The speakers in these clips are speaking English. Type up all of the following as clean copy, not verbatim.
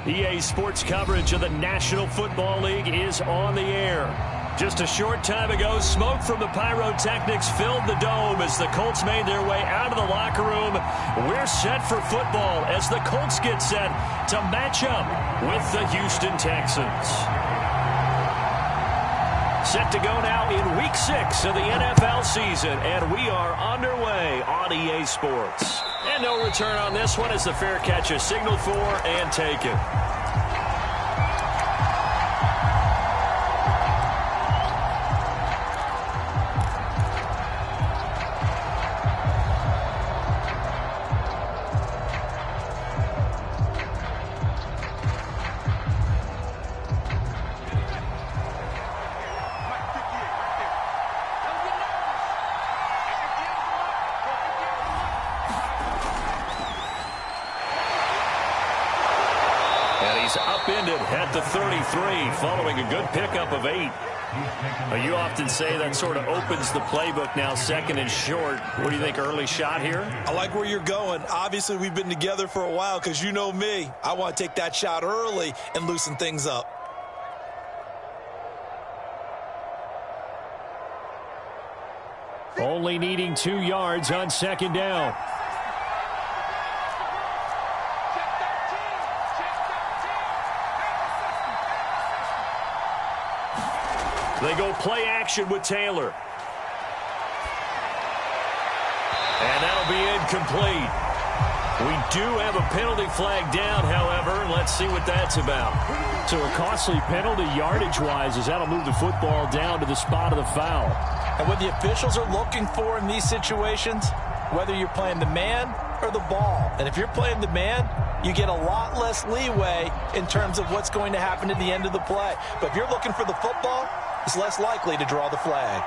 EA Sports coverage of the National Football League is on the air. Just a short time ago, smoke from the pyrotechnics filled the dome as the Colts made their way out of the locker room. We're set for football as the Colts get set to match up with the Houston Texans. Set to go now in Week 6 of the NFL season, and we are underway on EA Sports. And no return on this one as the fair catch is signaled for and taken. Upended at the 33 following a good pickup of 8. You often say that sort of opens the playbook now, second and short. What do you think, early shot here? I like where you're going. Obviously, we've been together for a while because you know me. I want to take that shot early and loosen things up. Only needing 2 yards on second down. They go play action with Taylor. And that'll be incomplete. We do have a penalty flag down, however. Let's see what that's about. So a costly penalty yardage-wise as that'll move the football down to the spot of the foul. And what the officials are looking for in these situations, whether you're playing the man or the ball. And if you're playing the man, you get a lot less leeway in terms of what's going to happen at the end of the play. But if you're looking for the football, it's less likely to draw the flag.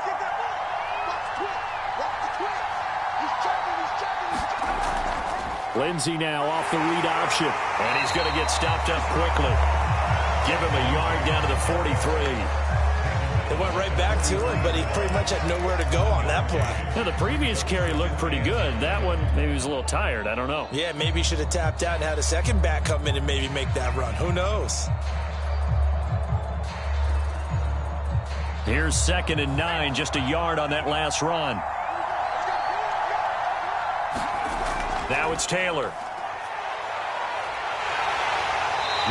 Lindsey now off the read option. And he's going to get stopped up quickly. Give him a yard down to the 43. They went right back to him, but he pretty much had nowhere to go on that play. Now, the previous carry looked pretty good. That one, maybe he was a little tired. I don't know. Yeah, maybe he should have tapped out and had a second back come in and maybe make that run. Who knows? Here's 2nd and 9, just a yard on that last run. Now it's Taylor.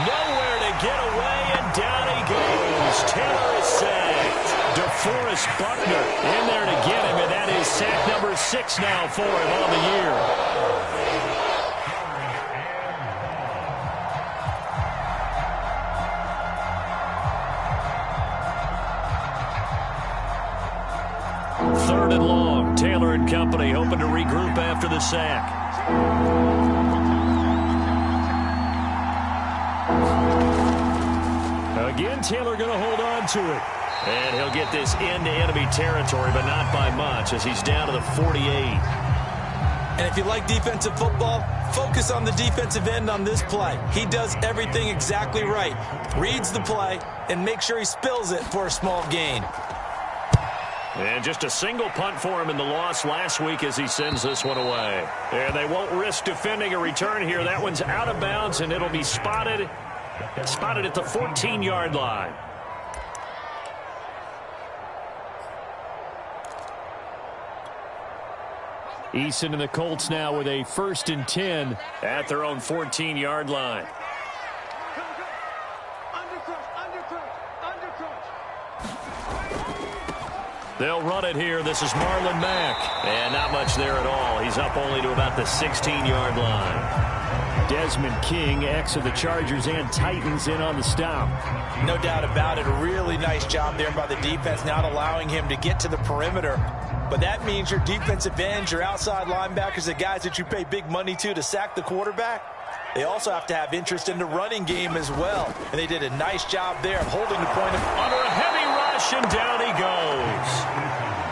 Nowhere to get away, and down he goes. Taylor is sacked. DeForest Buckner in there to get him, and that is sack number 6 now for him on the year. Third and long. Taylor and company hoping to regroup after the sack. Again, Taylor going to hold on to it. And he'll get this into enemy territory, but not by much as he's down to the 48. And if you like defensive football, focus on the defensive end on this play. He does everything exactly right. Reads the play and make sure he spills it for a small gain. And just a single punt for him in the loss last week as he sends this one away. And they won't risk defending a return here. That one's out of bounds, and it'll be spotted at the 14-yard line. Eason and the Colts now with a 1st and 10 at their own 14-yard line. They'll run it here. This is Marlon Mack. And not much there at all. He's up only to about the 16-yard line. Desmond King, ex of the Chargers and Titans, in on the stop. No doubt about it. A really nice job there by the defense, not allowing him to get to the perimeter. But that means your defensive ends, your outside linebackers, the guys that you pay big money to sack the quarterback, they also have to have interest in the running game as well. And they did a nice job there of holding the point under a heavy rush, and down he goes.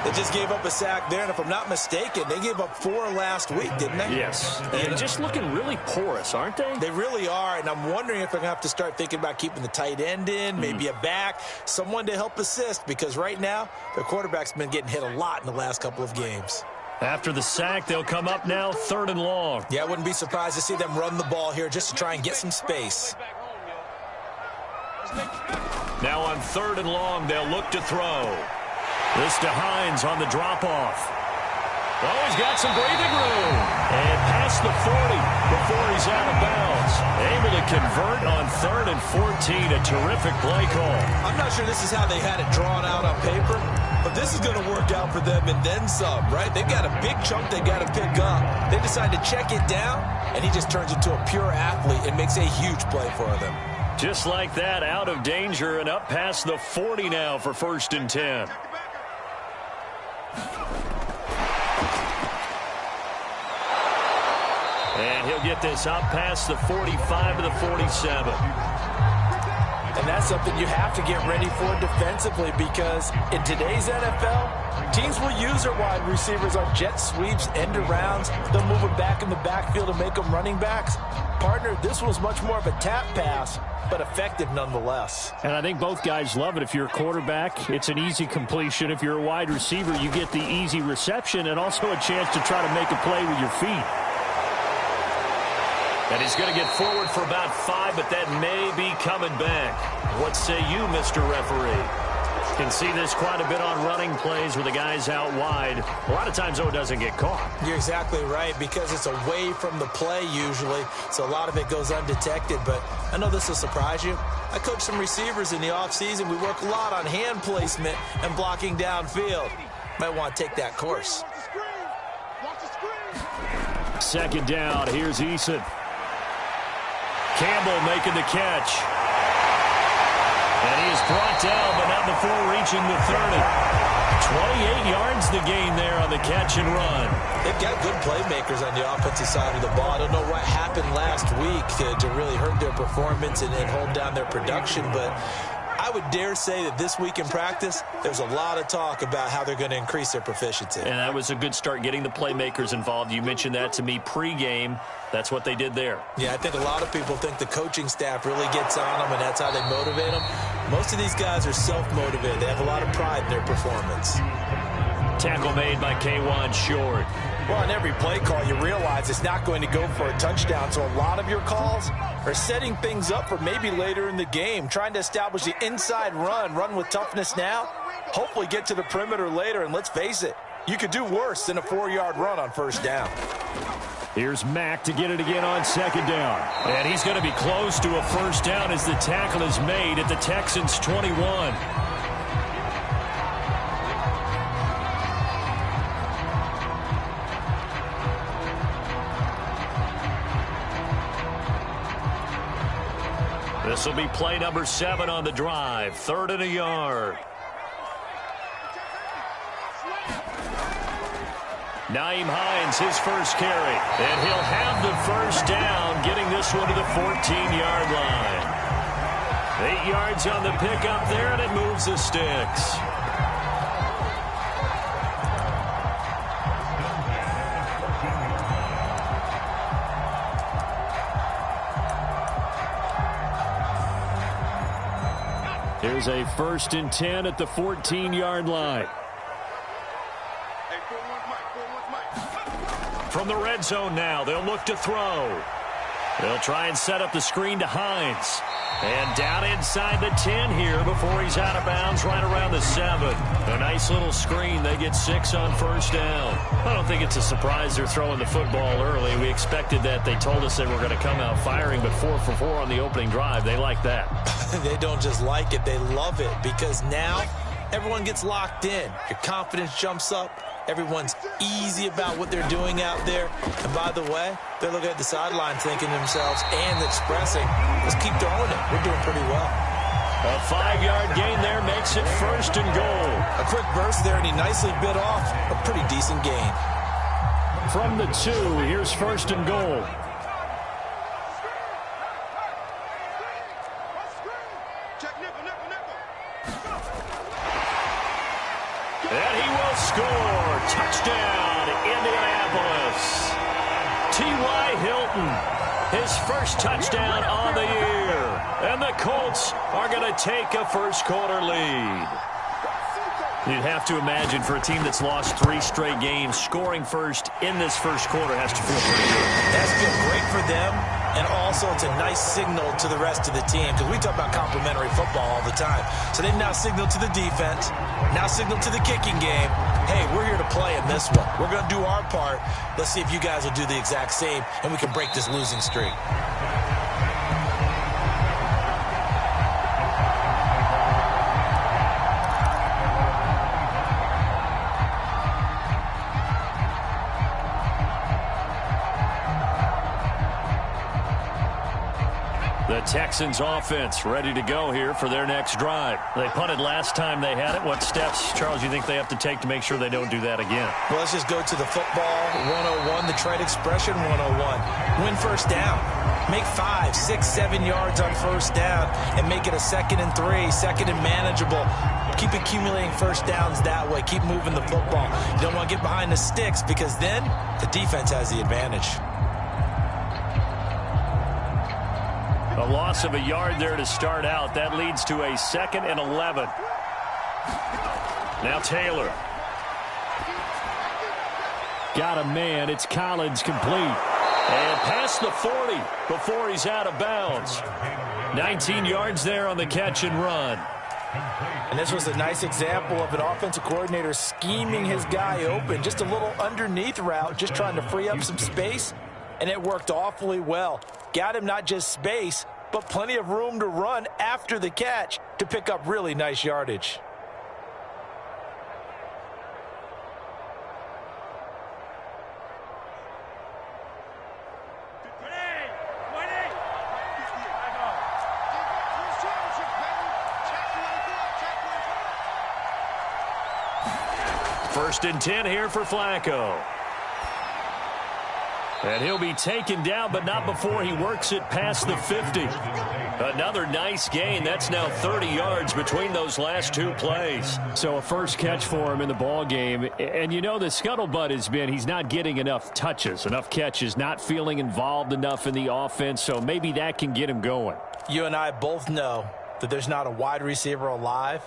They just gave up a sack there, and if I'm not mistaken, they gave up 4 last week, didn't they? Yes. And just looking really porous, aren't they? They really are, and I'm wondering if they're going to have to start thinking about keeping the tight end in, maybe a back, someone to help assist, because right now, their quarterback's been getting hit a lot in the last couple of games. After the sack, they'll come up now 3rd and long. Yeah, I wouldn't be surprised to see them run the ball here just to try and get some space. Now on 3rd and long, they'll look to throw. This to Hines on the drop-off. Oh, he's got some breathing room. And past the 40 before he's out of bounds. Able to convert on 3rd and 14. A terrific play call. I'm not sure this is how they had it drawn out on paper, but this is going to work out for them and then some, right? They've got a big chunk they got to pick up. They decide to check it down, and he just turns into a pure athlete and makes a huge play for them. Just like that, out of danger and up past the 40 now for 1st and 10. And he'll get this up past the 45 to the 47. And that's something you have to get ready for defensively, because in today's NFL, teams will use their wide receivers on jet sweeps, end arounds. They'll move it back in the backfield and make them running backs. Partner, this was much more of a tap pass, but effective nonetheless. And I think both guys love it. If you're a quarterback, it's an easy completion. If you're a wide receiver, you get the easy reception and also a chance to try to make a play with your feet. And he's going to get forward for about 5, but that may be coming back. What say you, Mr. Referee? Can see this quite a bit on running plays with the guys out wide. A lot of times, though, it doesn't get caught. You're exactly right, because it's away from the play usually, so a lot of it goes undetected. But I know this will surprise you. I coach some receivers in the offseason. We work a lot on hand placement and blocking downfield. Might want to take that course. 2nd down. Here's Eason. Campbell making the catch. And he is brought down, but not before reaching the 30. 28 yards the gain there on the catch and run. They've got good playmakers on the offensive side of the ball. I don't know what happened last week to really hurt their performance and hold down their production, but I would dare say that this week in practice, there's a lot of talk about how they're going to increase their proficiency. And that was a good start, getting the playmakers involved. You mentioned that to me pregame. That's what they did there. Yeah, I think a lot of people think the coaching staff really gets on them, and that's how they motivate them. Most of these guys are self-motivated. They have a lot of pride in their performance. Tackle made by K1 Short. Well, on every play call, you realize it's not going to go for a touchdown, so a lot of your calls are setting things up for maybe later in the game, trying to establish the inside run with toughness now, hopefully get to the perimeter later, and let's face it, you could do worse than a 4-yard run on 1st down. Here's Mack to get it again on 2nd down. And he's going to be close to a 1st down as the tackle is made at the Texans' 21. This will be play number 7 on the drive. 3rd and a yard. Nyheim Hines, his first carry. And he'll have the 1st down, getting this one to the 14-yard line. 8 yards on the pickup there, and it moves the sticks. Here's a 1st and 10 at the 14-yard line. From the red zone now, they'll look to throw. They'll try and set up the screen to Hines. And down inside the 10 here before he's out of bounds right around the 7. A nice little screen. They get 6 on 1st down. I don't think it's a surprise they're throwing the football early. We expected that. They told us they were going to come out firing, but 4 for 4 on the opening drive. They like that. They don't just like it, they love it, because now everyone gets locked in. Your confidence jumps up. Everyone's easy about what they're doing out there. And by the way, they're looking at the sideline thinking to themselves and expressing, let's keep throwing it. We're doing pretty well. A 5-yard gain there makes it 1st and goal. A quick burst there, and he nicely bit off a pretty decent gain. From the 2, here's 1st and goal. And he will score. Touchdown, Indianapolis. T.Y. Hilton, his first touchdown on the year. And the Colts are going to take a first-quarter lead. You'd have to imagine for a team that's lost 3 straight games, scoring first in this first quarter has to feel pretty good. That's feel great for them. And also, it's a nice signal to the rest of the team, because we talk about complementary football all the time. So they've now signaled to the defense, now signaled to the kicking game, hey, we're here to play in this one. We're going to do our part. Let's see if you guys will do the exact same, and we can break this losing streak. The Texans offense ready to go here for their next drive. They punted last time they had it. What steps, Charles, you think they have to take to make sure they don't do that again? Well, let's just go to the football 101, the trade expression 101. Win first down. Make 5, 6, 7 yards on first down and make it a 2nd and 3, 2nd and manageable. Keep accumulating first downs that way. Keep moving the football. You don't want to get behind the sticks, because then the defense has the advantage. A loss of a yard there to start out. That leads to a 2nd and 11. Now Taylor. Got a man. It's Collins complete. And past the 40 before he's out of bounds. 19 yards there on the catch and run. And this was a nice example of an offensive coordinator scheming his guy open. Just a little underneath route, just trying to free up some space. And it worked awfully well. Got him not just space, but plenty of room to run after the catch to pick up really nice yardage. First and 10 here for Flacco. And he'll be taken down, but not before he works it past the 50. Another nice gain. That's now 30 yards between those last two plays. So a first catch for him in the ball game. And you know, the scuttlebutt has been he's not getting enough touches, enough catches, not feeling involved enough in the offense. So maybe that can get him going. You and I both know that there's not a wide receiver alive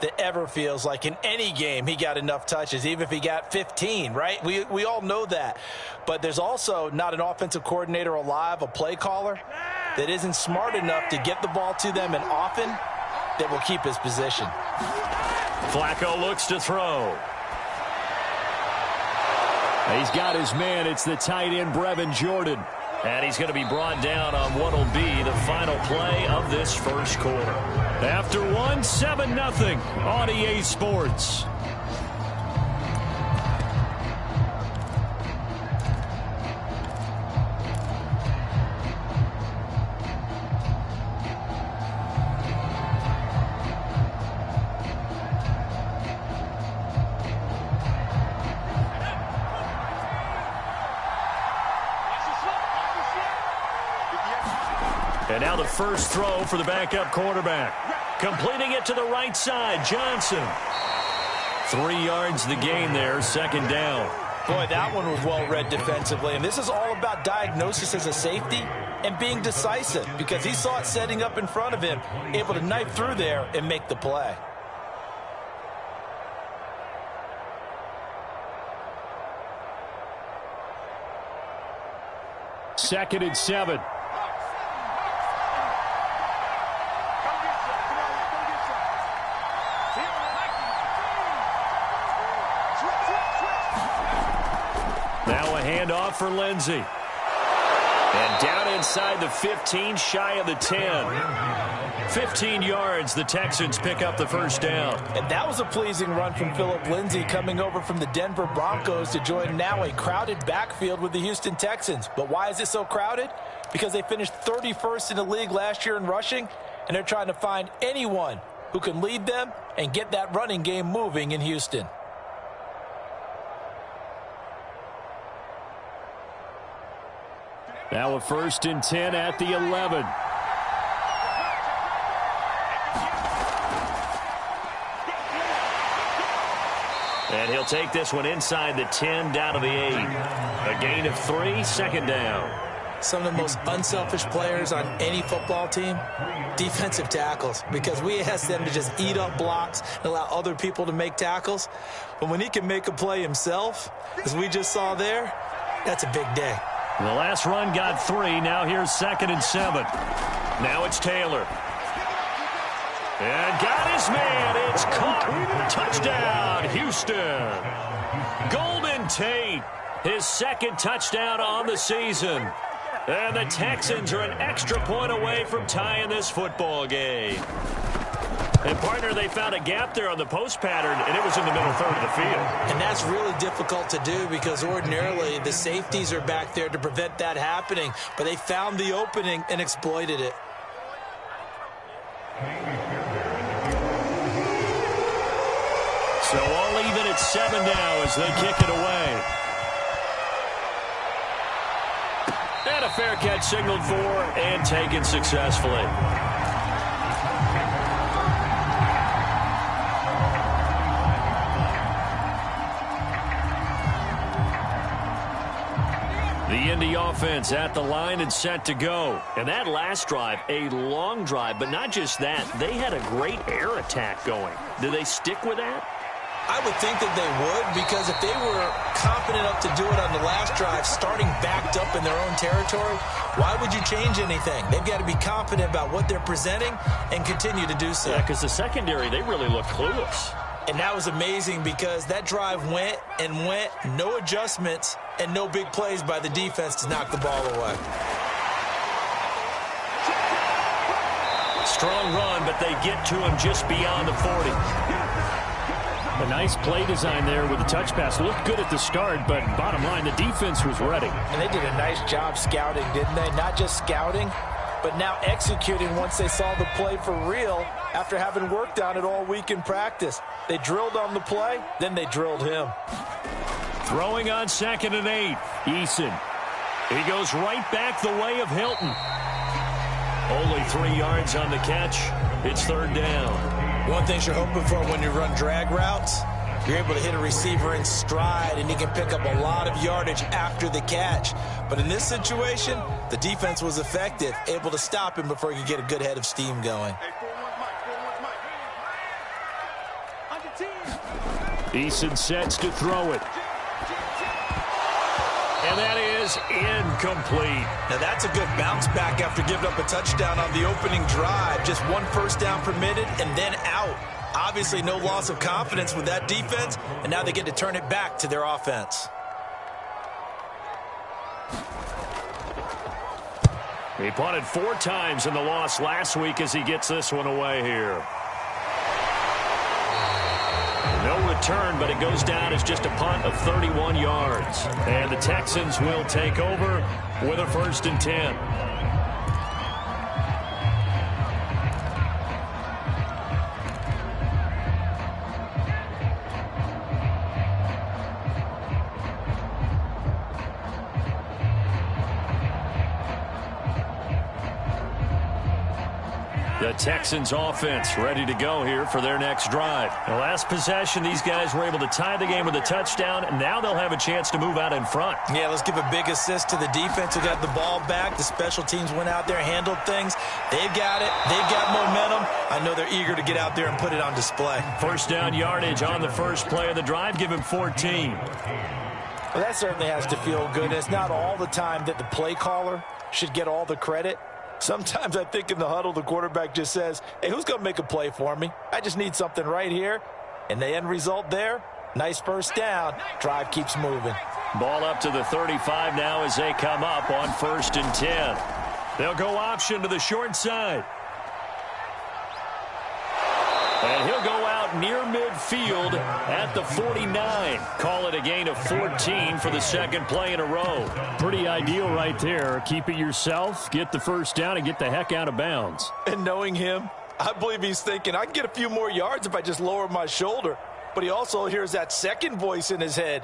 that ever feels like in any game he got enough touches, even if he got 15, right? We all know that. But there's also not an offensive coordinator alive, a play caller, that isn't smart enough to get the ball to them and often that will keep his position. Flacco looks to throw. He's got his man. It's the tight end, Brevin Jordan. And he's going to be brought down on what will be the final play of this first quarter. After 7-0 on EA Sports. And now the first throw for the backup quarterback. Completing it to the right side, Johnson. 3 yards the gain there, second down. Boy, that one was well read defensively. And this is all about diagnosis as a safety and being decisive, because he saw it setting up in front of him, able to knife through there and make the play. Second and 7. Now a handoff for Lindsey. And down inside the 15, shy of the 10. 15 yards, the Texans pick up the first down. And that was a pleasing run from Phillip Lindsay, coming over from the Denver Broncos to join now a crowded backfield with the Houston Texans. But why is it so crowded? Because they finished 31st in the league last year in rushing, and they're trying to find anyone who can lead them and get that running game moving in Houston. Now a first and 10 at the 11. And he'll take this one inside the 10, down to the 8. A gain of 3, second down. Some of the most unselfish players on any football team, defensive tackles, because we ask them to just eat up blocks and allow other people to make tackles. But when he can make a play himself, as we just saw there, that's a big day. The last run got 3. Now here's 2nd and 7. Now it's Taylor. And got his man. It's caught. Touchdown, Houston. Golden Tate, his 2nd touchdown on the season. And the Texans are an extra point away from tying this football game. And, partner, they found a gap there on the post pattern, and it was in the middle third of the field. And that's really difficult to do because ordinarily the safeties are back there to prevent that happening. But they found the opening and exploited it. So all even at 7 now as they kick it away. And a fair catch signaled for and taken successfully. The Indy offense at the line and set to go. And that last drive, a long drive, but not just that. They had a great air attack going. Do they stick with that? I would think that they would, because if they were confident enough to do it on the last drive, starting backed up in their own territory, why would you change anything? They've got to be confident about what they're presenting and continue to do so. Yeah, because the secondary, they really look clueless. And that was amazing because that drive went and went, no adjustments, and no big plays by the defense to knock the ball away. Strong run, but they get to him just beyond the 40. A nice play design there with the touch pass. Looked good at the start, but bottom line, the defense was ready. And they did a nice job scouting, didn't they? Not just scouting, but now executing once they saw the play for real after having worked on it all week in practice. They drilled on the play, then they drilled him. Throwing on 2nd and 8. Eason. He goes right back the way of Hilton. Only 3 yards on the catch. It's 3rd down. One thing you're hoping for when you run drag routes, you're able to hit a receiver in stride, and he can pick up a lot of yardage after the catch. But in this situation, the defense was effective, able to stop him before he could get a good head of steam going. Eason sets to throw it. And that is incomplete. Now that's a good bounce back after giving up a touchdown on the opening drive. Just 1 first down permitted and then out. Obviously no loss of confidence with that defense, and now they get to turn it back to their offense. He punted 4 times in the loss last week as he gets this one away here. No return, but it goes down as just a punt of 31 yards. And the Texans will take over with a 1st and 10. The Texans offense ready to go here for their next drive. The last possession, these guys were able to tie the game with a touchdown, and now they'll have a chance to move out in front. Yeah, let's give a big assist to the defense who got the ball back. The special teams went out there, handled things. They've got it. They've got momentum. I know they're eager to get out there and put it on display. 1st down yardage on the first play of the drive. Give him 14. Well, that certainly has to feel good. It's not all the time that the play caller should get all the credit. Sometimes I think in the huddle, the quarterback just says, hey, who's going to make a play for me? I just need something right here. And the end result there, nice first down. Drive keeps moving. Ball up to the 35 now as they come up on 1st and 10. They'll go option to the short side. And he'll go out near midfield at the 49. Call it a gain of 14 for the 2nd play in a row. Pretty ideal right there. Keep it yourself, get the first down, and get the heck out of bounds. And knowing him, I believe he's thinking, I can get a few more yards if I just lower my shoulder. But he also hears that second voice in his head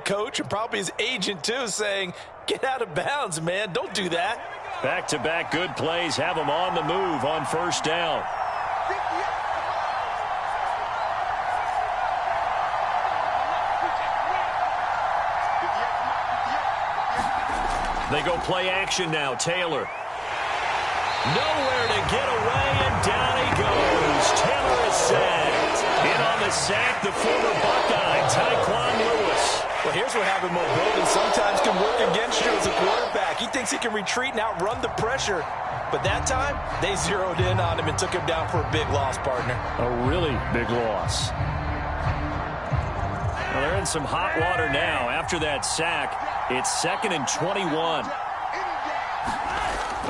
coach, and probably his agent too, saying, get out of bounds, man. Don't do that. Back-to-back good plays have him on the move on 1st down. They go play action now. Taylor. Nowhere to get away, and down he goes. Taylor is sacked. In on the sack, the former Buckeye, Tyquan Lewis. Well, here's also having mobility sometimes can work against you as a quarterback. He thinks he can retreat and outrun the pressure. But that time, they zeroed in on him and took him down for a big loss, partner. A really big loss. Well, they're in some hot water now. After that sack, it's 2nd and 21.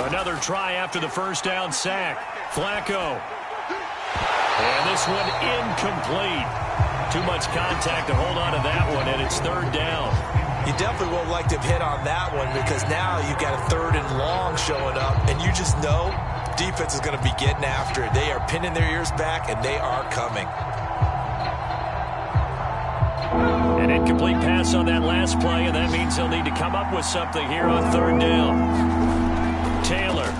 Another try after the first down sack. Flacco. And this one incomplete. Too much contact to hold on to that one, and it's 3rd down. You definitely won't like to have hit on that one because now you've got a 3rd and long showing up, and you just know defense is going to be getting after it. They are pinning their ears back, and they are coming. An incomplete pass on that last play, and that means they'll need to come up with something here on 3rd down. Taylor.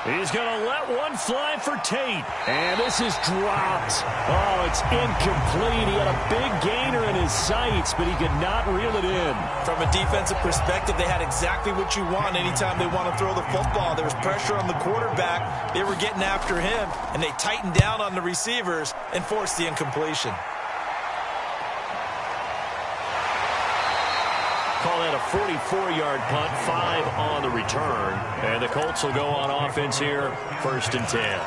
He's going to let one fly for Tate. And this is dropped. Oh, it's incomplete. He had a big gainer in his sights, but he could not reel it in. From a defensive perspective, they had exactly what you want anytime they want to throw the football. There was pressure on the quarterback. They were getting after him, and they tightened down on the receivers and forced the incompletion. Call that a 44-yard punt, 5 on the return. And the Colts will go on offense here, 1st and 10.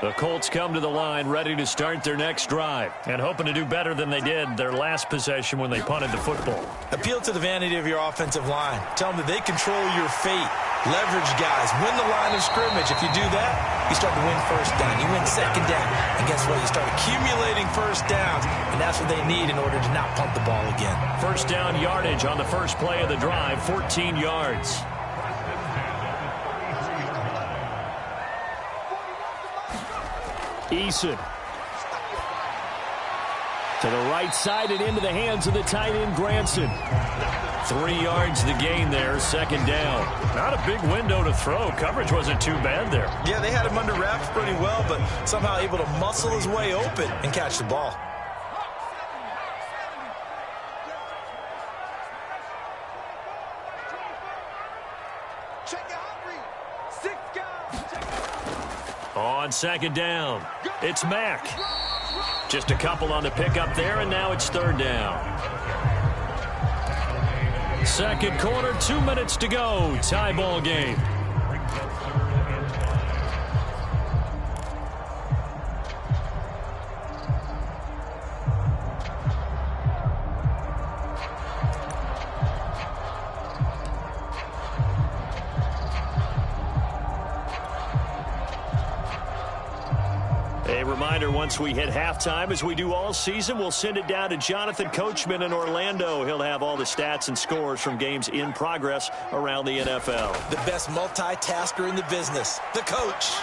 The Colts come to the line ready to start their next drive and hoping to do better than they did their last possession when they punted the football. Appeal to the vanity of your offensive line. Tell them that they control your fate. Leverage guys. Win the line of scrimmage. If you do that, you start to win 1st down. You win 2nd down. And guess what? You start accumulating 1st downs. And that's what they need in order to not punt the ball again. 1st down yardage on the first play of the drive, 14 yards. Eason. To the right side and into the hands of the tight end, Granson. 3 yards the gain there, 2nd down. Not a big window to throw. Coverage wasn't too bad there. Yeah, they had him under wraps pretty well, but somehow able to muscle his way open and catch the ball. On 2nd down, it's Mack. Just a couple on the pickup there, and now it's 3rd down. 2nd quarter, 2 minutes to go. Tie ball game. A reminder, once we hit halftime, as we do all season, we'll send it down to Jonathan Coachman in Orlando. He'll have all the stats and scores from games in progress around the NFL. The best multitasker in the business, the coach.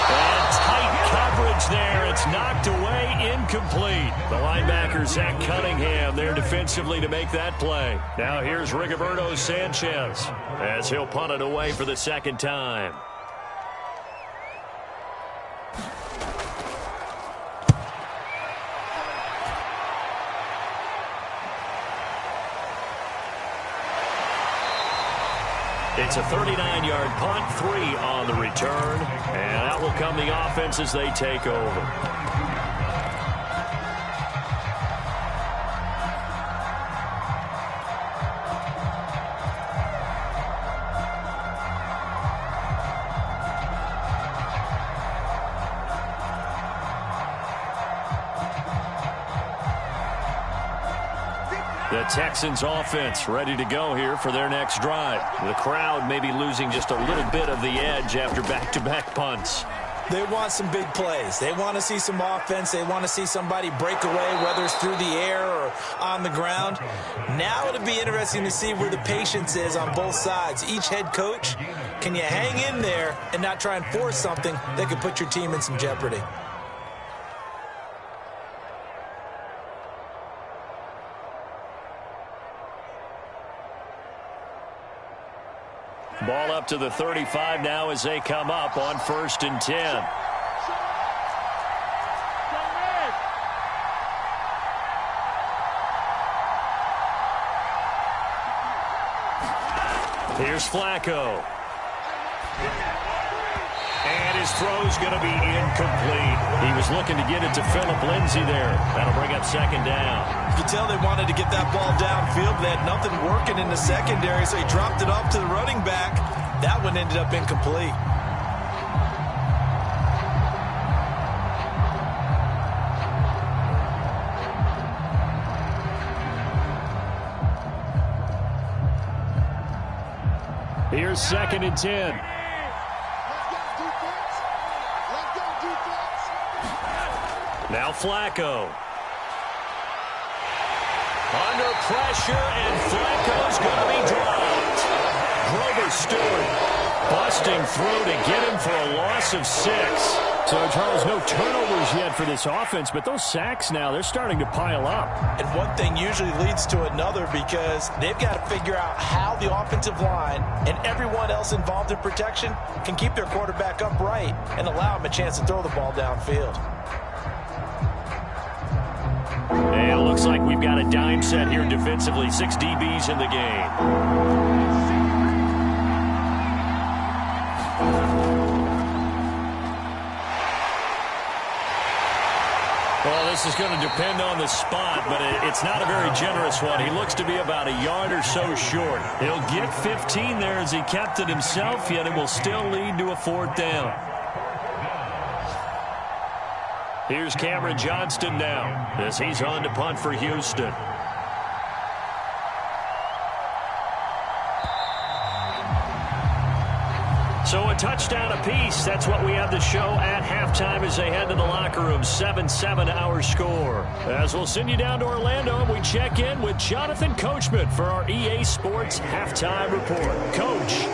And tight coverage there. It's knocked away, incomplete. The linebacker, Zach Cunningham, there defensively to make that play. Now here's Rigoberto Sanchez as he'll punt it away for the 2nd time. It's a 39-yard punt, 3 on the return, and out will come the offense as they take over. The Texans offense ready to go here for their next drive. The crowd may be losing just a little bit of the edge after back-to-back punts. They want some big plays. They want to see some offense. They want to see somebody break away, whether it's through the air or on the ground. Now it'll be interesting to see where the patience is on both sides. Each head coach, can you hang in there and not try and force something that could put your team in some jeopardy? Ball up to the 35 now as they come up on 1st and 10. Here's Flacco. And his throw's going to be incomplete. He was looking to get it to Phillip Lindsay there. That'll bring up second down. You can tell they wanted to get that ball downfield. They had nothing working in the secondary, so he dropped it off to the running back. That one ended up incomplete. Here's 2nd and 10. Now Flacco. Under pressure, and Flacco's going to be dropped. Grover Stewart busting through to get him for a loss of 6. So, Charles, no turnovers yet for this offense, but those sacks now, they're starting to pile up. And one thing usually leads to another because they've got to figure out how the offensive line and everyone else involved in protection can keep their quarterback upright and allow him a chance to throw the ball downfield. And it looks like we've got a dime set here defensively. 6 DBs in the game. Well, this is going to depend on the spot, but it's not a very generous one. He looks to be about a yard or so short. He'll get 15 there as he kept it himself, yet it will still lead to a 4th down. Here's Cameron Johnston now as he's on to punt for Houston. So a touchdown apiece. That's what we have to show at halftime as they head to the locker room. 7-7 our score. As we'll send you down to Orlando, and we check in with Jonathan Coachman for our EA Sports Halftime Report. Coach.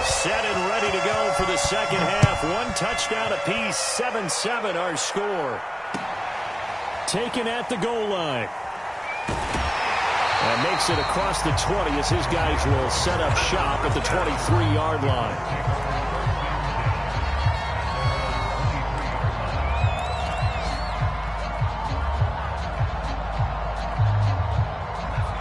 Set and ready to go for the second half. 1 touchdown apiece. 7-7 our score. Taken at the goal line. And makes it across the 20 as his guys will set up shop at the 23-yard line.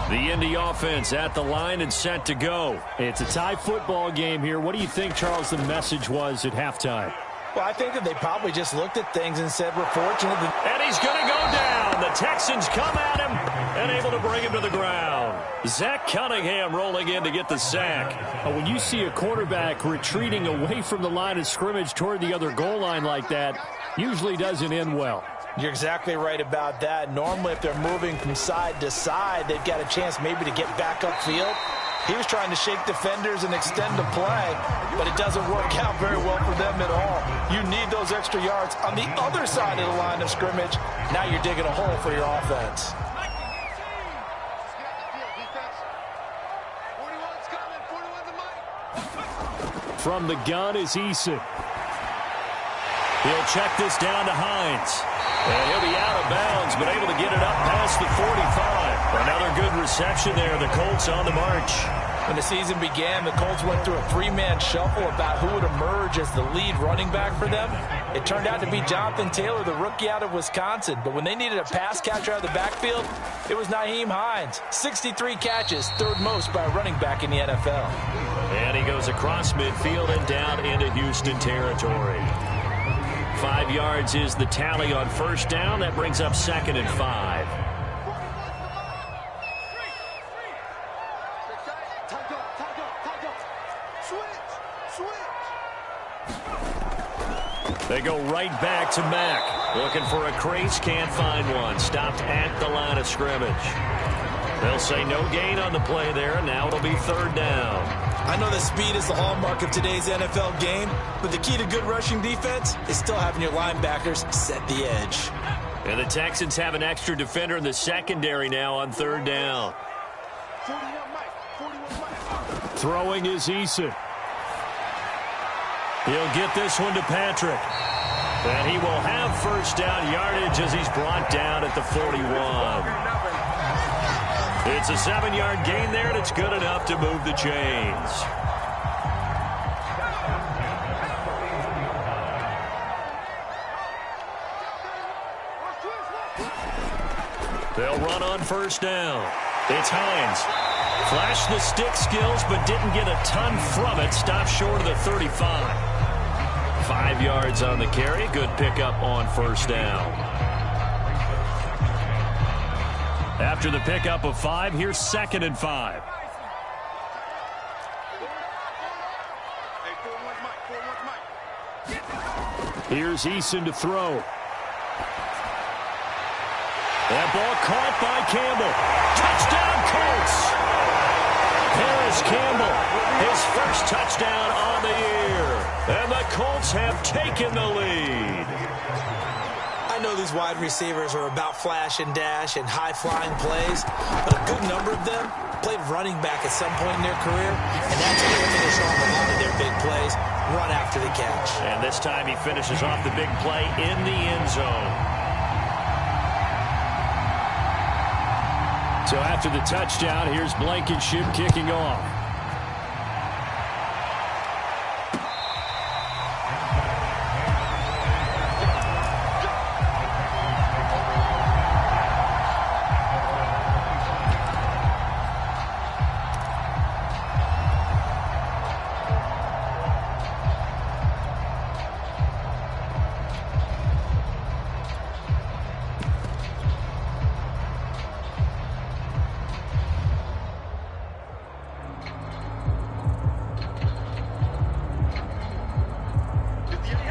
The Indy offense at the line and set to go. It's a tie football game here. What do you think, Charles, the message was at halftime? Well, I think that they probably just looked at things and said, we're fortunate that... And he's going to go down. The Texans come at him and able to bring him to the ground. Zach Cunningham rolling in to get the sack. When you see a quarterback retreating away from the line of scrimmage toward the other goal line like that, usually doesn't end well. You're exactly right about that. Normally, if they're moving from side to side, they've got a chance maybe to get back upfield. He was trying to shake defenders and extend the play, but it doesn't work out very well for them at all. You need those extra yards on the other side of the line of scrimmage. Now you're digging a hole for your offense. From the gun is Eason. He'll check this down to Hines. And he'll be out of bounds, but able to get it up past the 45. Another good reception there. The Colts on the march. When the season began, the Colts went through a 3-man shuffle about who would emerge as the lead running back for them. It turned out to be Jonathan Taylor, the rookie out of Wisconsin. But when they needed a pass catcher out of the backfield, it was Nyheim Hines. 63 catches, 3rd most by a running back in the NFL. And he goes across midfield and down into Houston territory. 5 yards is the tally on 1st down. That brings up 2nd and 5. They go right back to Mack. Looking for a crease, can't find one. Stopped at the line of scrimmage. They'll say no gain on the play there. Now it'll be 3rd down. I know that speed is the hallmark of today's NFL game, but the key to good rushing defense is still having your linebackers set the edge. And the Texans have an extra defender in the secondary now on 3rd down. Throwing is Eason. He'll get this one to Patrick. And he will have 1st down yardage as he's brought down at the 41. It's a 7-yard gain there, and it's good enough to move the chains. They'll run on 1st down. It's Hines. Flashed the stick skills, but didn't get a ton from it. Stopped short of the 35. 5 yards on the carry. Good pickup on first down. After the pickup of 5, here's 2nd and 5. Here's Eason to throw. That ball caught by Campbell. Touchdown, Colts! Harris Campbell, his first touchdown on the year. And the Colts have taken the lead. I know these wide receivers are about flash and dash and high-flying plays, but a good number of them played running back at some point in their career, and that's how they finish off a lot of their big plays, run after the catch. And this time he finishes off the big play in the end zone. So after the touchdown, here's Blankenship kicking off.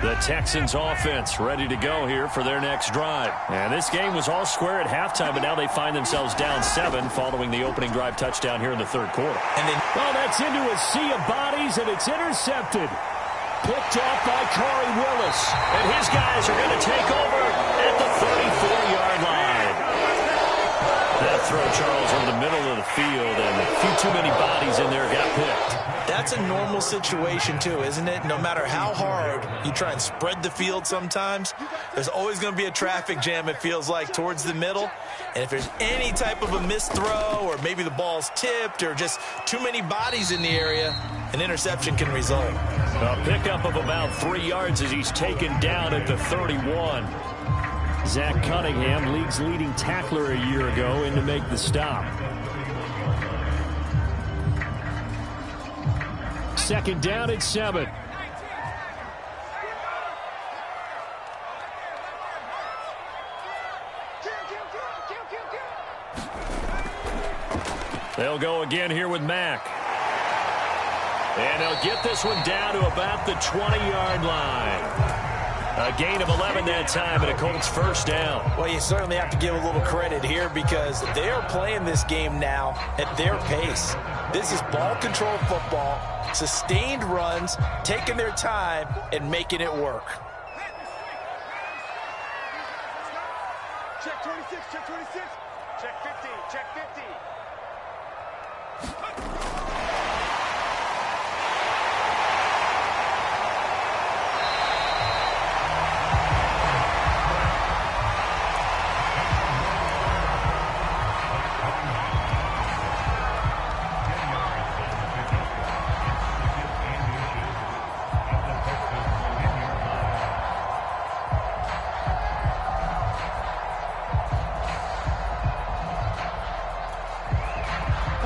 The Texans offense ready to go here for their next drive. And this game was all square at halftime, but now they find themselves down 7 following the opening drive touchdown here in the third quarter. And then, well, that's into a sea of bodies, and it's intercepted. Picked off by Corey Willis. And his guys are going to take over at the 34-yard line. That throw, Charles, over the middle of the field, and a few too many bodies in there got picked. That's a normal situation, too, isn't it? No matter how hard you try and spread the field sometimes, there's always going to be a traffic jam, it feels like, towards the middle. And if there's any type of a missed throw or maybe the ball's tipped or just too many bodies in the area, an interception can result. A pickup of about 3 yards as he's taken down at the 31. Zach Cunningham, league's leading tackler a year ago, in to make the stop. 2nd down at 7. They'll go again here with Mack. And they'll get this one down to about the 20-yard line. A gain of 11 that time, and a Colts first down. Well, you certainly have to give a little credit here because they are playing this game now at their pace. This is ball control football, sustained runs, taking their time, and making it work. Check 26, check 26, check 50, check 50.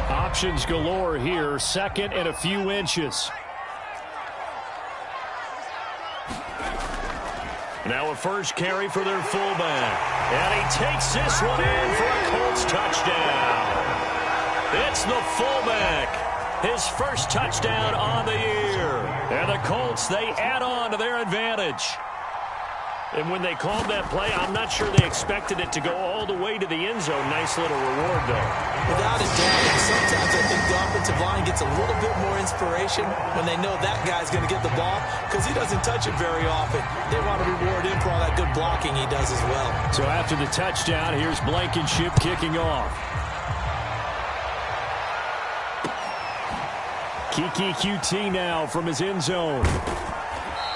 Options galore here. 2nd and a few inches. Now a first carry for their fullback. And he takes this one in for a Colts touchdown. It's the fullback. His first touchdown on the year. And the Colts, they add on to their advantage. And when they called that play, I'm not sure they expected it to go all the way to the end zone. Nice little reward, though. Without a doubt, and sometimes I think the offensive line gets a little bit more inspiration when they know that guy's going to get the ball because he doesn't touch it very often. They want to reward him for all that good blocking he does as well. So after the touchdown, here's Blankenship kicking off. Kiki QT now from his end zone.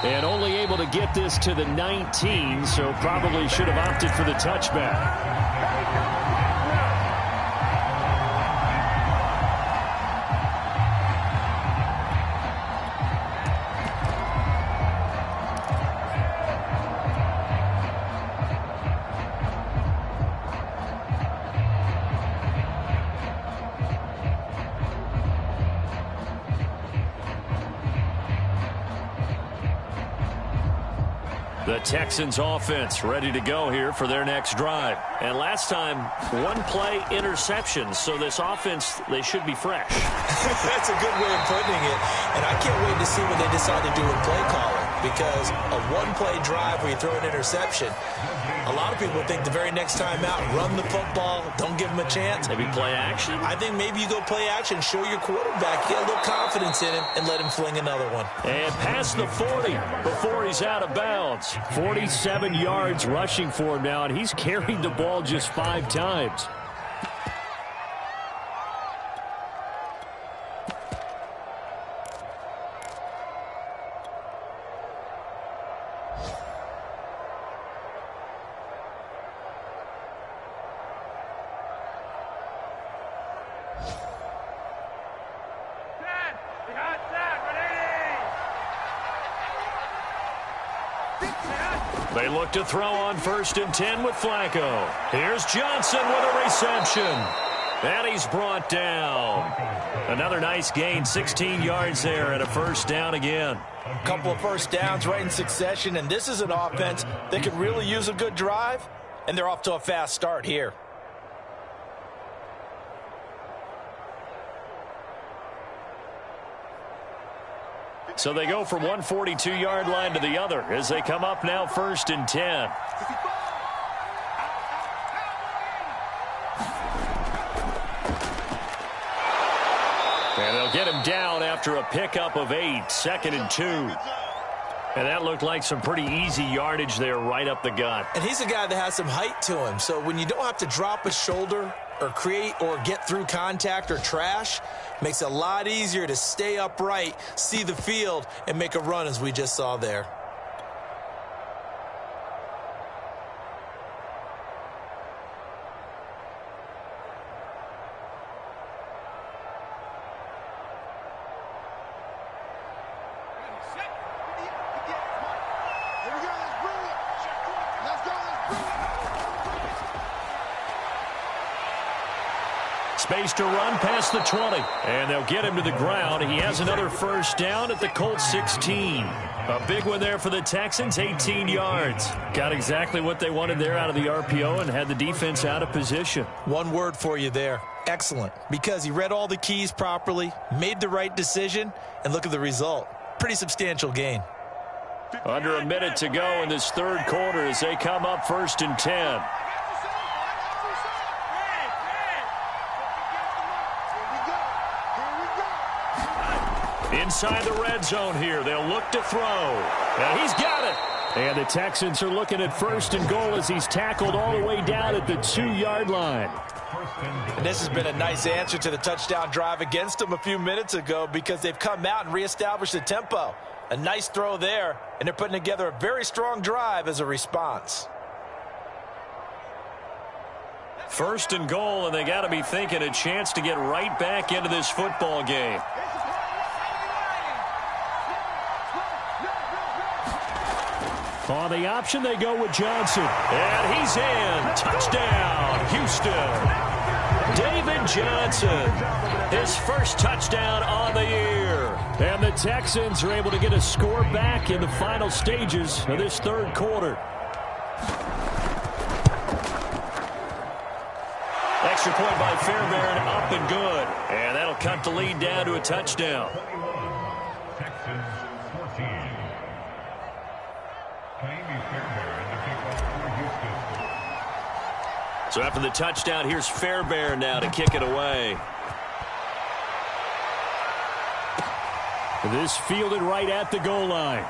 And only able to get this to the 19, so probably should have opted for the touchback. The Texans offense ready to go here for their next drive. And last time, one play interception. So this offense, they should be fresh. That's a good way of putting it. And I can't wait to see what they decide to do with play calling. Because a one-play drive where you throw an interception, a lot of people think the very next time out, run the football, don't give them a chance. Maybe play action? I think maybe you go play action, show your quarterback, get a little confidence in him, and let him fling another one. And past the 40 before he's out of bounds. 47 yards rushing for him now, and he's carried the ball just 5 times. They look to throw on 1st and 10 with Flacco. Here's Johnson with a reception. And he's brought down. Another nice gain, 16 yards there, and a 1st down again. A couple of 1st downs right in succession, and this is an offense that could really use a good drive, and they're off to a fast start here. So they go from one 42-yard line to the other as they come up now 1st and 10. And they'll get him down after a pickup of 8, 2nd and 2. And that looked like some pretty easy yardage there right up the gut. And he's a guy that has some height to him, so when you don't have to drop a shoulder or create or get through contact or trash, makes it a lot easier to stay upright, see the field, and make a run as we just saw there. Space to run past the 20. And they'll get him to the ground. He has another 1st down at the Colts 16. A big one there for the Texans, 18 yards. Got exactly what they wanted there out of the RPO and had the defense out of position. One word for you there. Excellent. Because he read all the keys properly, made the right decision, and look at the result. Pretty substantial gain. Under a minute to go in this 3rd quarter as they come up 1st and 10. Inside the red zone here. They'll look to throw. And he's got it. And the Texans are looking at 1st and goal as he's tackled all the way down at the 2-yard line. And this has been a nice answer to the touchdown drive against them a few minutes ago because they've come out and reestablished the tempo. A nice throw there, and they're putting together a very strong drive as a response. 1st and goal, and they got to be thinking a chance to get right back into this football game. On the option, they go with Johnson. And he's in. Touchdown, Houston. David Johnson, his 1st touchdown on the year. And the Texans are able to get a score back in the final stages of this 3rd quarter. Extra point by Fairbairn, up and good. And that'll cut the lead down to a touchdown. So after the touchdown, here's Fairbairn now to kick it away. This fielded right at the goal line.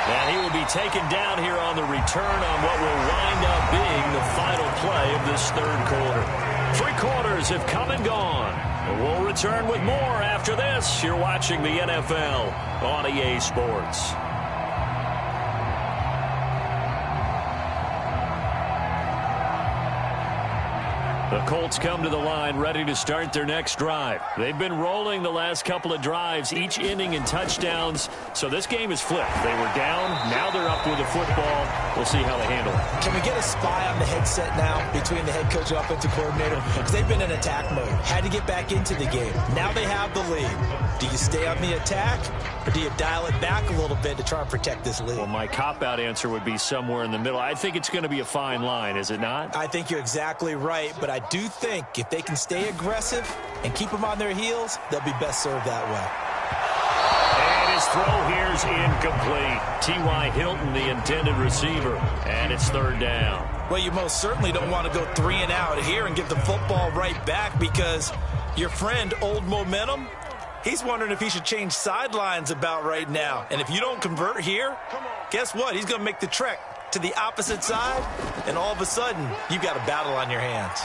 And he will be taken down here on the return on what will wind up being the final play of this 3rd quarter. 3 quarters have come and gone. We'll return with more after this. You're watching the NFL on EA Sports. The Colts come to the line ready to start their next drive. They've been rolling the last couple of drives, each inning in touchdowns. So this game is flipped. They were down. Now they're up with the football. We'll see how they handle it. Can we get a spy on the headset now between the head coach and offensive coordinator? Because they've been in attack mode. Had to get back into the game. Now they have the lead. Do you stay on the attack, or do you dial it back a little bit to try and protect this lead? Well, my cop-out answer would be somewhere in the middle. I think it's going to be a fine line, is it not? I think you're exactly right, but I do think if they can stay aggressive and keep them on their heels, they'll be best served that way. And his throw here's incomplete. T.Y. Hilton, the intended receiver, and it's third down. Well, you most certainly don't want to go 3 and out here and give the football right back, because your friend, Old Momentum, he's wondering if he should change sidelines about right now. And if you don't convert here, guess what? He's going to make the trek to the opposite side, and all of a sudden, you've got a battle on your hands.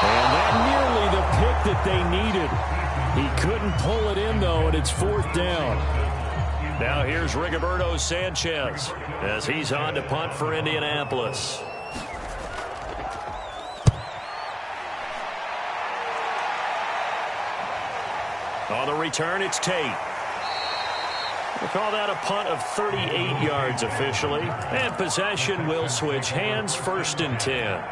And that nearly the pick that they needed. He couldn't pull it in, though, and it's fourth down. Now here's Rigoberto Sanchez as he's on to punt for Indianapolis. On the return, it's Tate. We'll call that a punt of 38 yards officially. And possession will switch hands, 1st and 10.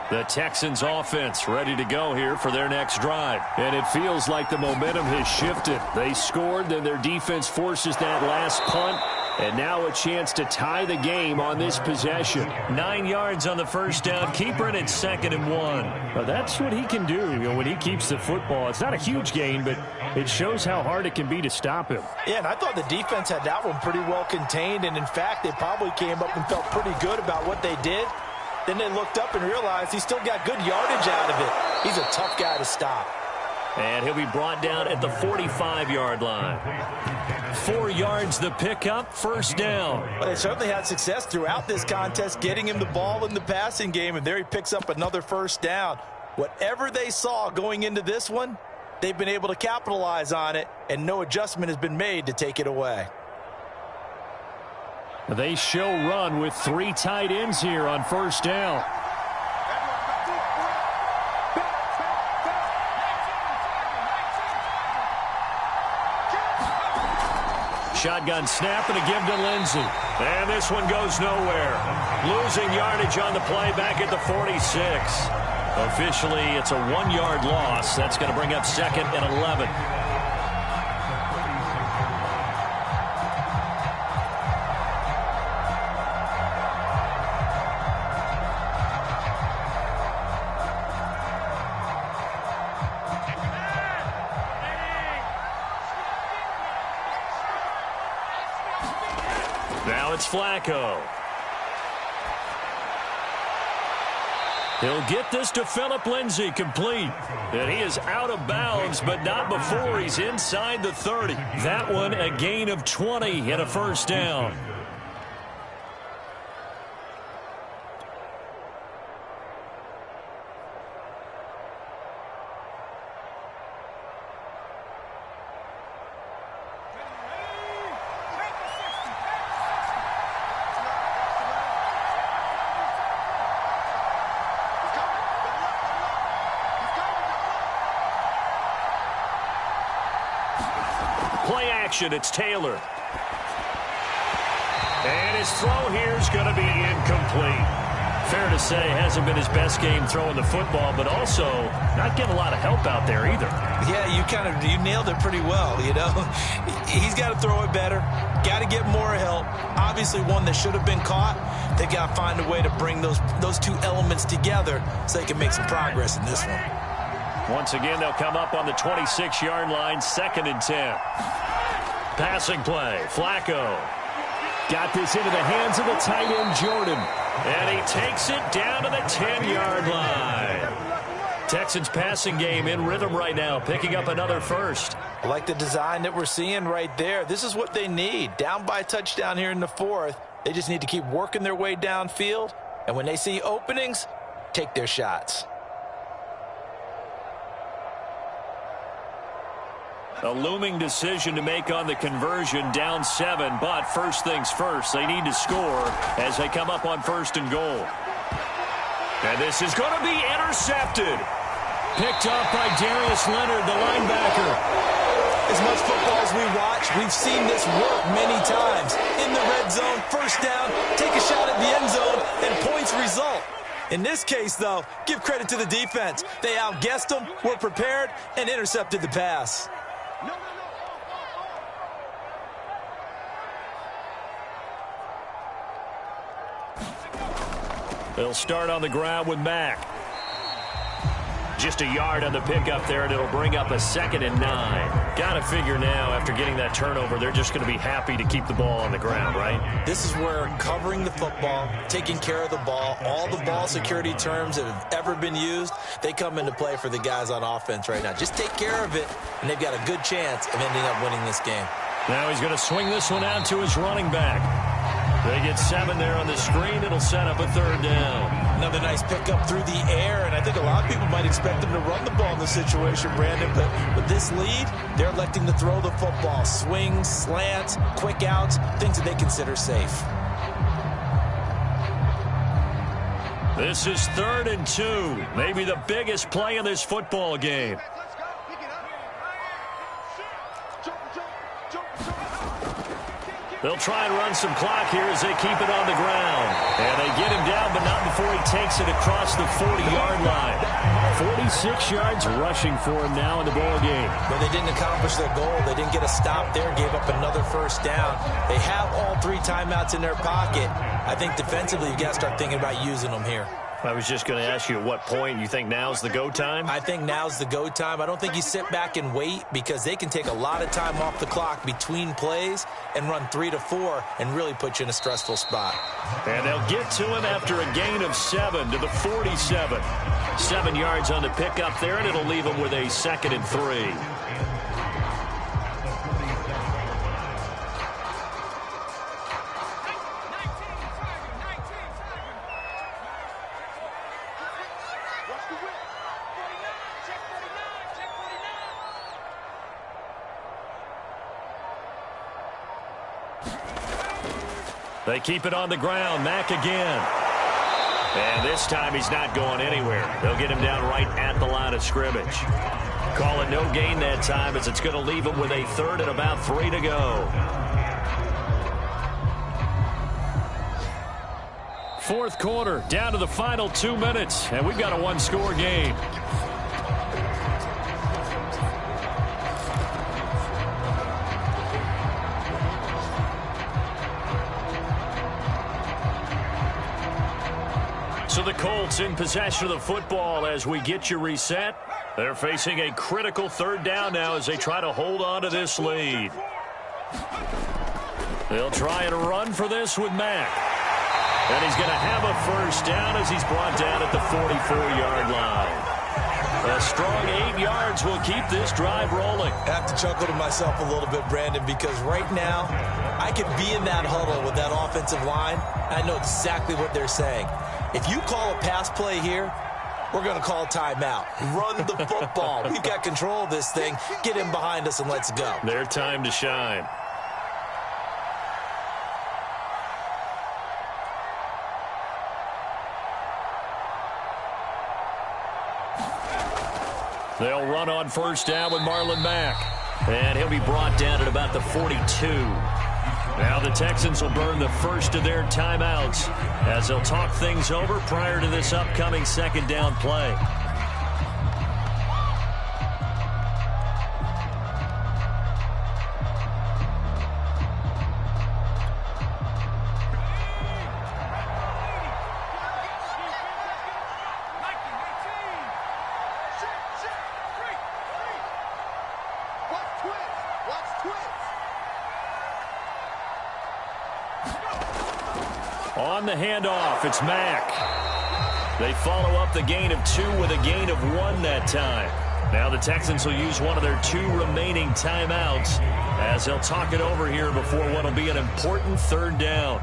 The Texans offense ready to go here for their next drive. And it feels like the momentum has shifted. They scored, then their defense forces that last punt. And now a chance to tie the game on this possession. 9 yards on the first down. Keeper in at 2nd and 1. Well, that's what he can do, when he keeps the football. It's not a huge gain, but it shows how hard it can be to stop him. Yeah, and I thought the defense had that one pretty well contained. And, in fact, they probably came up and felt pretty good about what they did. Then they looked up and realized he still got good yardage out of it. He's a tough guy to stop. And he'll be brought down at the 45-yard line. 4 yards the pickup, 1st down. Well, they certainly had success throughout this contest getting him the ball in the passing game, and there he picks up another 1st down. Whatever they saw going into this one, they've been able to capitalize on it, and no adjustment has been made to take it away. They show run with 3 tight ends here on 1st down. Shotgun snap and a give to Lindsey. And this one goes nowhere. Losing yardage on the play back at the 46. Officially, it's a 1-yard loss. That's going to bring up 2nd and 11. Now it's Flacco. He'll get this to Phillip Lindsay, complete. And he is out of bounds, but not before he's inside the 30. That one a gain of 20 and a 1st down. Play action, it's Taylor. And his throw here is going to be incomplete. Fair to say, hasn't been his best game throwing the football, but also not getting a lot of help out there either. Yeah, you nailed it pretty well, He's got to throw it better, got to get more help. Obviously one that should have been caught. They got to find a way to bring those 2 elements together so they can make some progress in this one. Once again, they'll come up on the 26-yard line, 2nd and 10. Passing play, Flacco. Got this into the hands of the tight end, Jordan. And he takes it down to the 10-yard line. Texans passing game in rhythm right now, picking up another 1st. I like the design that we're seeing right there. This is what they need. Down by a touchdown here in the 4th. They just need to keep working their way downfield. And when they see openings, take their shots. A looming decision to make on the conversion, down 7, but first things first, they need to score as they come up on 1st and goal. And this is going to be intercepted. picked off by Darius Leonard, the linebacker. As much football as we watch, we've seen this work many times. In the red zone, first down, take a shot at the end zone, and points result. In this case, though, give credit to the defense. They outguessed them, were prepared, and intercepted the pass. They'll start on the ground with Mack. Just a yard on the pickup there, and it'll bring up a 2nd and 9. Got to figure now, after getting that turnover, they're just going to be happy to keep the ball on the ground, right? This is where covering the football, taking care of the ball, all the ball security terms that have ever been used, they come into play for the guys on offense right now. Just take care of it, and they've got a good chance of ending up winning this game. Now he's going to swing this one out to his running back. They get 7 there on the screen. It'll set up a 3rd down. Another nice pickup through the air, and I think a lot of people might expect them to run the ball in this situation, Brandon, but with this lead, they're electing to throw the football. Swings, slants, quick outs, things that they consider safe. This is 3rd and 2. Maybe the biggest play in this football game. They'll try and run some clock here as they keep it on the ground. And they get him down, but not before he takes it across the 40-yard line. 46 yards rushing for him now in the ball game. But they didn't accomplish their goal. They didn't get a stop there, gave up another 1st down. They have all 3 timeouts in their pocket. I think defensively you've got to start thinking about using them here. I was just going to ask you at what point you think now's the go time? I think now's the go time. I don't think you sit back and wait because they can take a lot of time off the clock between plays and run 3 to 4 and really put you in a stressful spot. And they'll get to him after a gain of 7 to the 47. 7 yards on the pickup there, and it'll leave him with a 2nd and 3. They keep it on the ground. Mack again. And this time he's not going anywhere. They'll get him down right at the line of scrimmage. Call it no gain that time as it's going to leave him with a 3rd and about 3 to go. 4th quarter, down to the final 2 minutes, and we've got a 1-score game. So the Colts in possession of the football as we get you reset. They're facing a critical 3rd down now as they try to hold on to this lead. They'll try and run for this with Mack. And he's going to have a 1st down as he's brought down at the 44-yard line. A strong 8 yards will keep this drive rolling. I have to chuckle to myself a little bit, Brandon, because right now I could be in that huddle with that offensive line. I know exactly what they're saying. If you call a pass play here, we're going to call a timeout. Run the football. We've got control of this thing. Get him behind us and let's go. Their time to shine. They'll run on 1st down with Marlon Mack. And he'll be brought down at about the 42. Now the Texans will burn the first of their timeouts as they'll talk things over prior to this upcoming 2nd down play. On the handoff, it's Mack. They follow up the gain of 2 with a gain of 1 that time. Now the Texans will use one of their 2 remaining timeouts as they'll talk it over here before what will be an important 3rd down.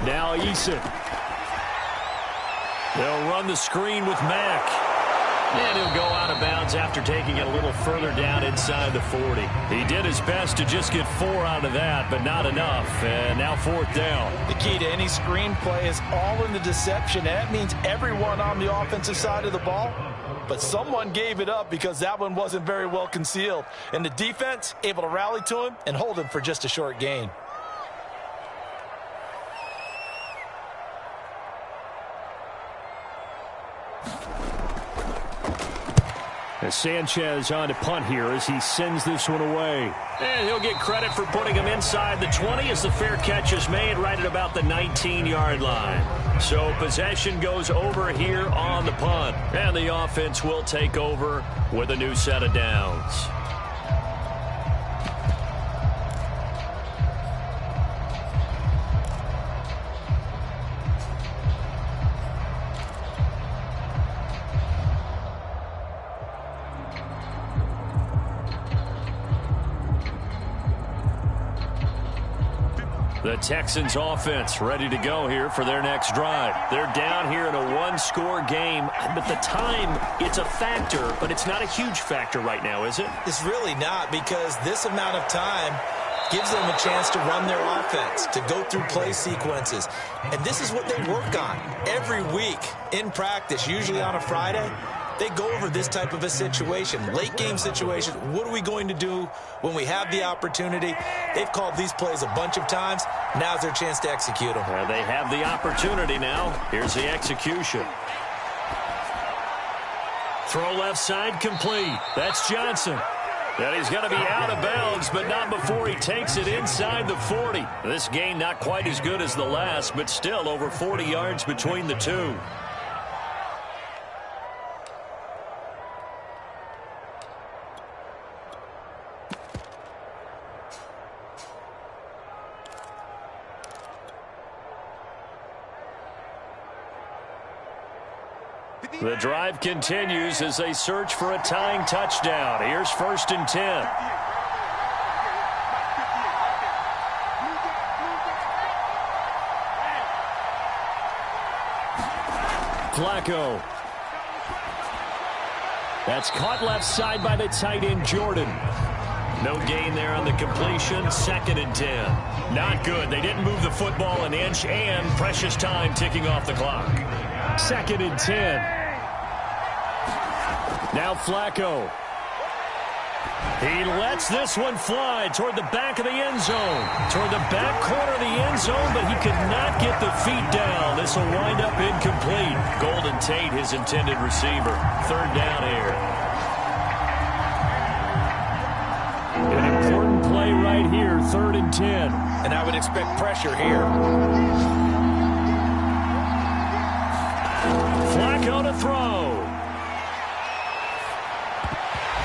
Now Eason. They'll run the screen with Mack. And he'll go out of bounds after taking it a little further down inside the 40. He did his best to just get 4 out of that, but not enough. And now 4th down. The key to any screen play is all in the deception. That means everyone on the offensive side of the ball. But someone gave it up because that one wasn't very well concealed. And the defense able to rally to him and hold him for just a short gain. As Sanchez on to punt here as he sends this one away. And he'll get credit for putting him inside the 20 as the fair catch is made right at about the 19-yard line. So possession goes over here on the punt. And the offense will take over with a new set of downs. The Texans offense ready to go here for their next drive. They're down here in a one-score game, but the time, it's a factor, but it's not a huge factor right now, is it? It's really not, because this amount of time gives them a chance to run their offense, to go through play sequences. And this is what they work on every week in practice, usually on a Friday. They go over this type of a situation, late game situation. What are we going to do when we have the opportunity? They've called these plays a bunch of times. Now's their chance to execute them. Well, they have the opportunity now. Here's the execution. Throw left side complete. That's Johnson. And he's going to be out of bounds, but not before he takes it inside the 40. This gain not quite as good as the last, but still over 40 yards between the two. The drive continues as they search for a tying touchdown. Here's 1st and 10. Flacco. That's caught left side by the tight end, Jordan. No gain there on the completion. 2nd and 10. Not good. They didn't move the football an inch, and precious time ticking off the clock. 2nd and 10. Now Flacco. He lets this one fly toward the back of the end zone. Toward the back corner of the end zone, but he could not get the feet down. This will wind up incomplete. Golden Tate, his intended receiver. 3rd down here. An important play right here, 3rd and 10. And I would expect pressure here. Flacco to throw.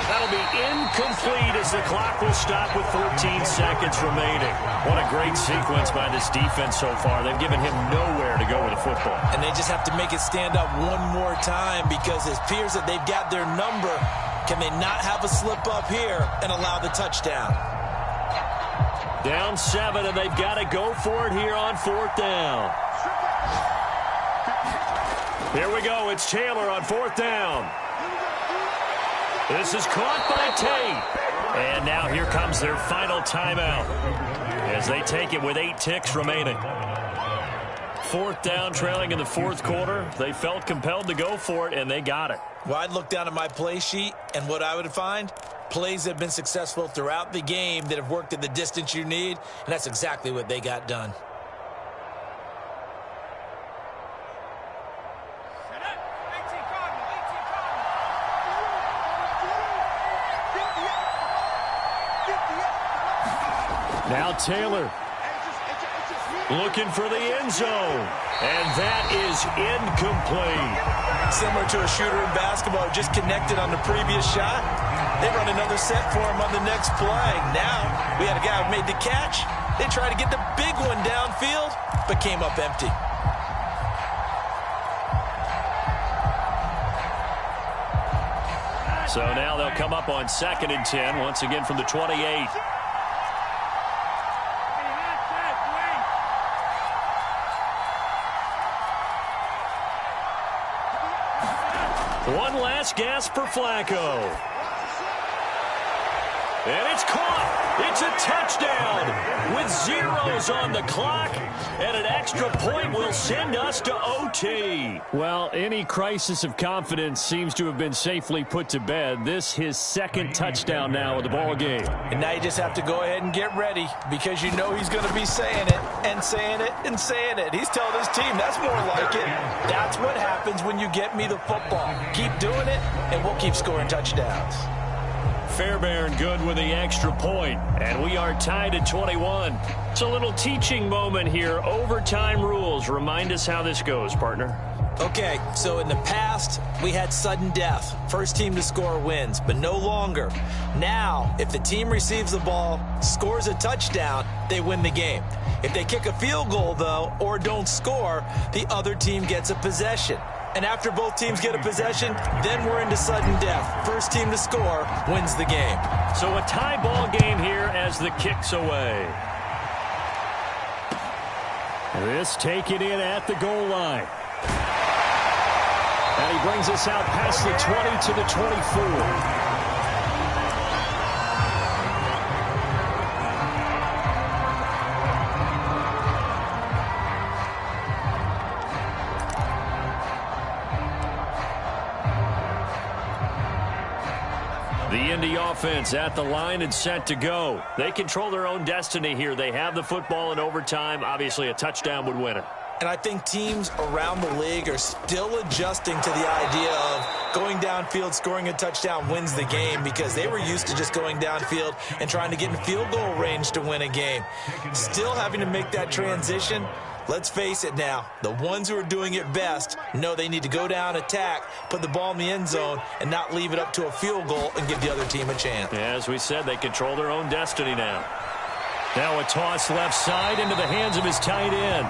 That'll be incomplete as the clock will stop with 14 seconds remaining. What a great sequence by this defense so far. They've given him nowhere to go with the football. And they just have to make it stand up one more time, because it appears that they've got their number. Can they not have a slip up here and allow the touchdown? Down 7, and they've got to go for it here on 4th down. Here we go. It's Taylor on 4th down. This is caught by Tate. And now here comes their final timeout as they take it with 8 ticks remaining. 4th down, trailing in the 4th quarter. They felt compelled to go for it, and they got it. Well, I'd look down at my play sheet, and what I would find, plays that have been successful throughout the game that have worked at the distance you need, and that's exactly what they got done. Now Taylor looking for the end zone, and that is incomplete. Similar to a shooter in basketball, just connected on the previous shot. They run another set for him on the next play. Now we had a guy who made the catch. They tried to get the big one downfield, but came up empty. So now they'll come up on 2nd and 10, once again from the 28. One last gasp for Flacco. And it's caught. It's a touchdown with zeros on the clock. And an extra point will send us to OT. Well, any crisis of confidence seems to have been safely put to bed. This his second touchdown now in the ball game. And now you just have to go ahead and get ready because you know he's going to be saying it and saying it and saying it. He's telling his team that's more like it. That's what happens when you get me the football. Keep doing it, and we'll keep scoring touchdowns. Fairbairn good with the extra point, and we are tied at 21. It's a little teaching moment here. Overtime rules. Remind us how this goes, partner. Okay, so in the past, we had sudden death. First team to score wins, but no longer. Now, if the team receives the ball, scores a touchdown, they win the game. If they kick a field goal, though, or don't score, the other team gets a possession. And after both teams get a possession, then we're into sudden death. First team to score wins the game. So a tie ball game here as the kick's away. This taken in at the goal line. And he brings us out past the 20 to the 24. The Indy offense at the line and set to go. They control their own destiny here. They have the football in overtime. Obviously, a touchdown would win it. And I think teams around the league are still adjusting to the idea of going downfield, scoring a touchdown wins the game because they were used to just going downfield and trying to get in field goal range to win a game. Still having to make that transition. Let's face it now, the ones who are doing it best know they need to go down, attack, put the ball in the end zone, and not leave it up to a field goal and give the other team a chance. As we said, they control their own destiny now. Now a toss left side into the hands of his tight end.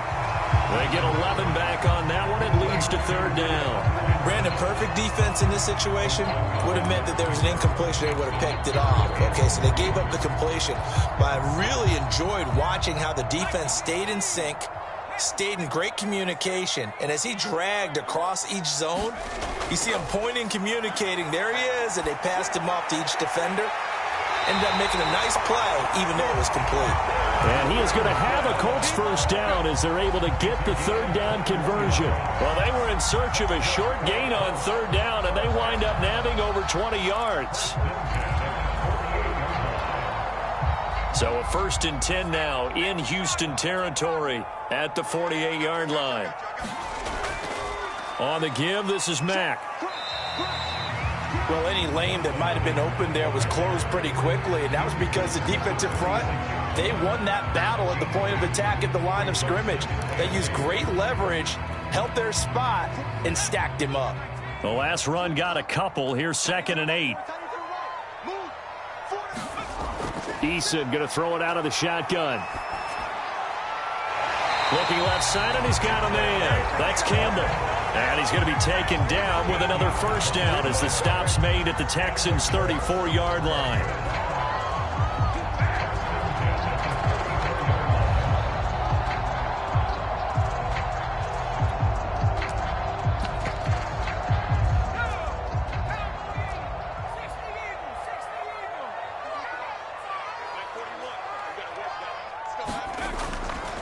They get 11 back on that one. It leads to third down. Brandon, perfect defense in this situation would have meant that there was an incompletion. They would have picked it off. Okay, so they gave up the completion. But I really enjoyed watching how the defense stayed in sync, stayed in great communication, and as he dragged across each zone, you see him pointing, communicating. There he is, and they passed him off to each defender. Ended up making a nice play, even though it was complete. And he is going to have a Colts first down as they're able to get the third down conversion. Well, they were in search of a short gain on third down, and they wind up nabbing over 20 yards. So a 1st and 10 now in Houston territory at the 48-yard line. On the give, this is Mack. Well, any lane that might have been open there was closed pretty quickly, and that was because the defensive front, they won that battle at the point of attack at the line of scrimmage. They used great leverage, held their spot, and stacked him up. The last run got a couple. Here's 2nd and 8. Eason going to throw it out of the shotgun. Looking left side, and he's got a man. That's Campbell. And he's going to be taken down with another first down as the stop's made at the Texans' 34-yard line.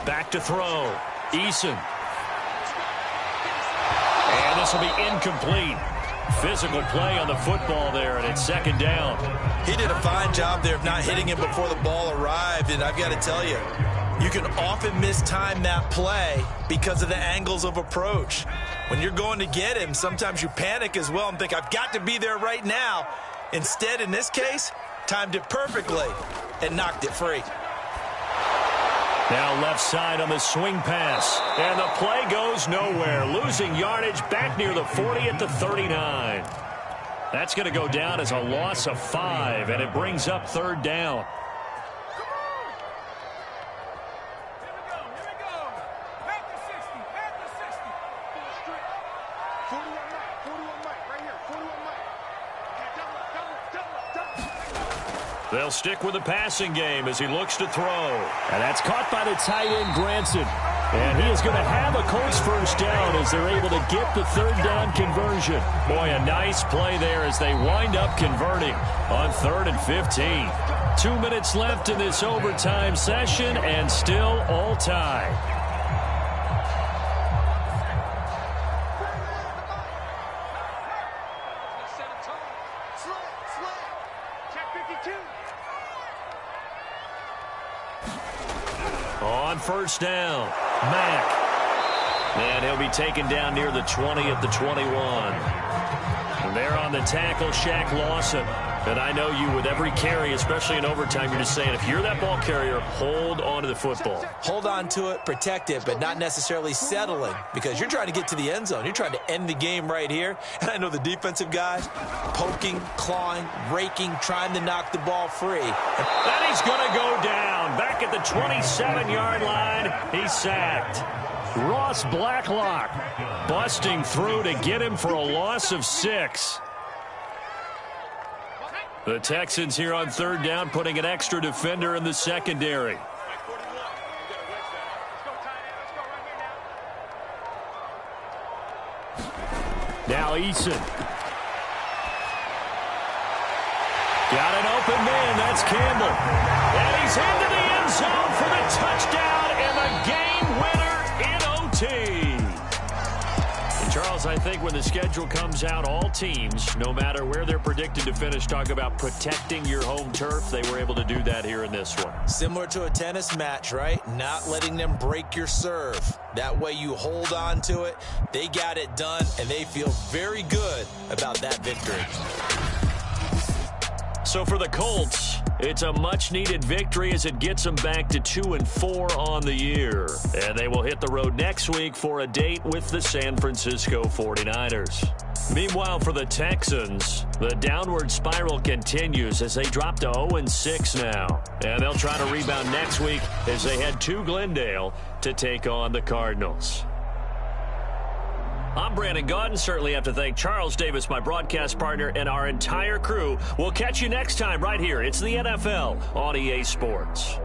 Back to throw. Eason. And this will be incomplete. Physical play on the football there, and it's 2nd down. He did a fine job there of not hitting him before the ball arrived, and I've got to tell you, you can often mistime that play because of the angles of approach. When you're going to get him, sometimes you panic as well and think, I've got to be there right now. Instead, in this case, timed it perfectly and knocked it free. Now left side on the swing pass. And the play goes nowhere. Losing yardage back near the 40 at the 39. That's going to go down as a loss of 5, and it brings up 3rd down. They'll stick with the passing game as he looks to throw. And that's caught by the tight end, Granson. And he is going to have a Colts first down as they're able to get the third down conversion. Boy, a nice play there as they wind up converting on 3rd and 15. 2 minutes left in this overtime session and still all tied. On first down, Mack. And he'll be taken down near the 20 at the 21. And there on the tackle, Shaq Lawson. And I know you, with every carry, especially in overtime, you're just saying, if you're that ball carrier, hold on to the football. Hold on to it, protect it, but not necessarily settling, because you're trying to get to the end zone. You're trying to end the game right here. And I know the defensive guys poking, clawing, raking, trying to knock the ball free. And he's going to go down. Back at the 27-yard line, he's sacked. Ross Blacklock busting through to get him for a loss of 6. The Texans here on third down, putting an extra defender in the secondary. Now Eason. Got an open man. That's Campbell. And he's into the end zone for the touchdown and the game winner in OT. And Charles, I think when the schedule comes out, all teams, no matter where they're predicted to finish, talk about protecting your home turf. They were able to do that here in this one. Similar to a tennis match, right? Not letting them break your serve. That way you hold on to it. They got it done, and they feel very good about that victory. So for the Colts, it's a much-needed victory as it gets them back to 2-4 on the year. And they will hit the road next week for a date with the San Francisco 49ers. Meanwhile, for the Texans, the downward spiral continues as they drop to 0-6 now. And they'll try to rebound next week as they head to Glendale to take on the Cardinals. I'm Brandon Gaudin. Certainly have to thank Charles Davis, my broadcast partner, and our entire crew. We'll catch you next time right here. It's the NFL on EA Sports.